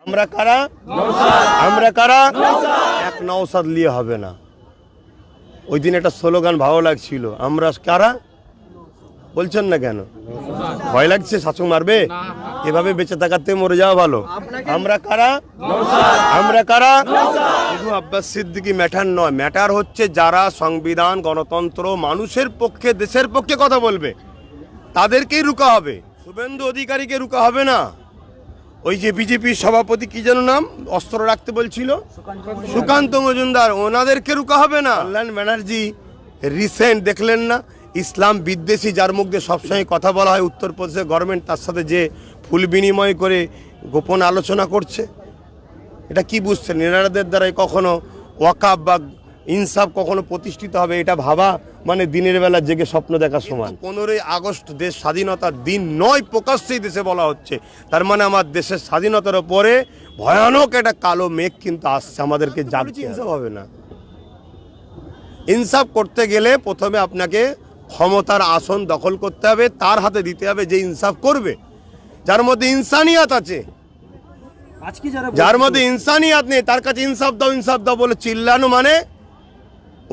আমরা কারা আমরা কারা এক নওশাদ নিয়ে হবে না। ওই দিন একটা স্লোগান ভালো লাগছিল, আমরা কারা বলছেন না কেন? ভয় লাগছে শাসক মারবে? এভাবে বেঁচে থাকাতে মরে যাওয়া ভালো। আমরা কারা আমরা কারা শুধু আব্বাস সিদ্দিকী ম্যাটার নয়, ম্যাটার হচ্ছে যারা সংবিধান গণতন্ত্র মানুষের পক্ষে দেশের পক্ষে কথা বলবে তাদেরকেই রুকা হবে। শুভেন্দু অধিকারীকে রুকা হবে না। ওই যে বিজেপির সভাপতি কি যেন নাম, অস্ত্র রাখতে বলছিল, সুকান্ত মজুমদার, ওনাদেরকে রুকা হবে না। কল্যাণ ব্যানার্জি রিসেন্ট দেখলেন না, ইসলাম বিদ্বেষী যার মুখ দিয়ে সবসময় কথা বলা হয় উত্তরপ্রদেশের গভর্নমেন্ট, তার সাথে যে ফুল বিনিময় করে গোপন আলোচনা করছে, এটা কি বুঝছেন? এনারাদের দ্বারাই কখনো ওয়াকাফ বা ইনসাফ কখনো প্রতিষ্ঠিত হবে এটা ভাবা মানে দিনের বেলা জেগে স্বপ্ন দেখার সমান। 15ই আগস্ট দেশ স্বাধীনতার দিন নয়, প্রকাশ্যেই দেশে বলা হচ্ছে, তার মানে আমার দেশের স্বাধীনতার ওপরে ভয়ানক একটা কালো মেঘ কিন্তু আসছে, আমাদেরকে জাগতে হবে না। ইনসাফ করতে গেলে প্রথমে আপনাকে ক্ষমতার আসন দখল করতে হবে, তার হাতে দিতে হবে যে ইনসাফ করবে, যার মধ্যে ইনসানিয়াত আছে। যার মধ্যে ইনসানিয়াত নেই তার কাছে ইনসাফ দাও বলে চিল্লানো মানে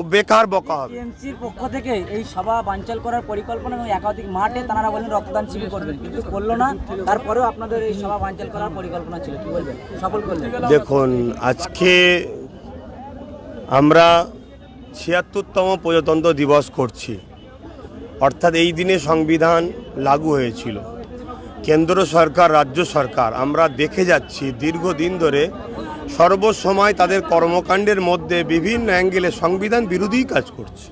ও বেকার বকা হবে। টিএমসির পক্ষ থেকে এই সভা বানচাল করার পরিকল্পনা এবং একাধিক মাঠে তারা বলেন রক্তদান শিবির করবেন, কিন্তু করলো না। তারপরেও আপনাদের এই সভা বানচাল করার পরিকল্পনা ছিল, কি বলবেন? সফল করলেন? দেখুন, আজকে আমরা ৭৬তম প্রজাতন্ত্র দিবস করছি, অর্থাৎ এই দিনে সংবিধান লাগু হয়েছিল। কেন্দ্র সরকার রাজ্য সরকার আমরা দেখে যাচ্ছি দীর্ঘদিন ধরে সর্বসময় তাদের কর্মকাণ্ডের মধ্যে বিভিন্ন অ্যাঙ্গেলে সংবিধান বিরোধী কাজ করছে।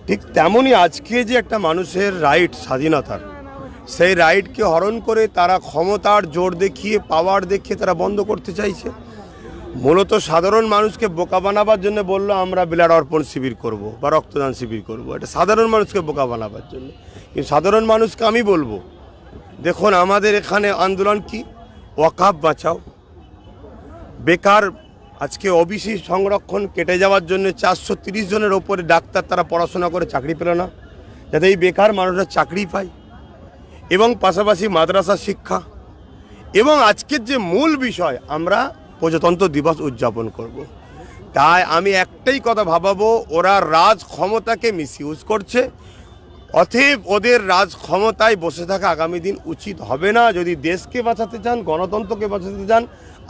ঠিক তেমনই আজকে যে একটা মানুষের রাইট স্বাধীনতার, সেই রাইটকে হরণ করে তারা ক্ষমতার জোর দেখিয়ে পাওয়ার দেখিয়ে তারা বন্ধ করতে চাইছে। মূলত সাধারণ মানুষকে বোকা বানাবার জন্য বললো আমরা ব্লাড অর্পণ শিবির করব বা রক্তদান শিবির করব, এটা সাধারণ মানুষকে বোকা বানাবার জন্য। কিন্তু সাধারণ মানুষকে আমি বলবো, দেখুন আমাদের এখানে আন্দোলন কি, ওয়াকাফ বাঁচাও, বেকার আজকে ওবিসি সংরক্ষণ কেটে যাওয়ার জন্য 430 জনের ওপরে ডাক্তার তারা পড়াশোনা করে চাকরি পেল না, যাতে এই বেকার মানুষরা চাকরি পায়, এবং পাশাপাশি মাদ্রাসা শিক্ষা, এবং আজকের যে মূল বিষয় আমরা প্রজাতন্ত্র দিবস উদযাপন করব। তাই আমি একটাই কথা ভাবাবো, ওরা রাজ ক্ষমতাকে মিসইউজ করছে, অতএব ওদের রাজ ক্ষমতায় বসে থাকা আগামী দিন উচিত হবে না। যদি দেশকে বাঁচাতে চান, গণতন্ত্রকে বাঁচাতে চান,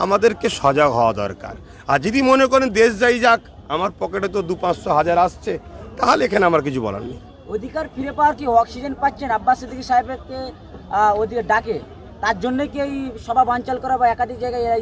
আমাদেরকে সজাগ হওয়া দরকার। আর যদি মনে করেন দেশ যাই যাক, আমার পকেটে তো 200-500 আসছে, তাহলে এখানে আমার কিছু বলার নেই। অধিকার ফিরে পাওয়ার কি অক্সিজেন পাচ্ছেন আব্বাস সিদ্দিকী সাহেবকে ওদিকে ডাকে, তার জন্য কি এই সভা বানচাল করা বা একাধিক জায়গায়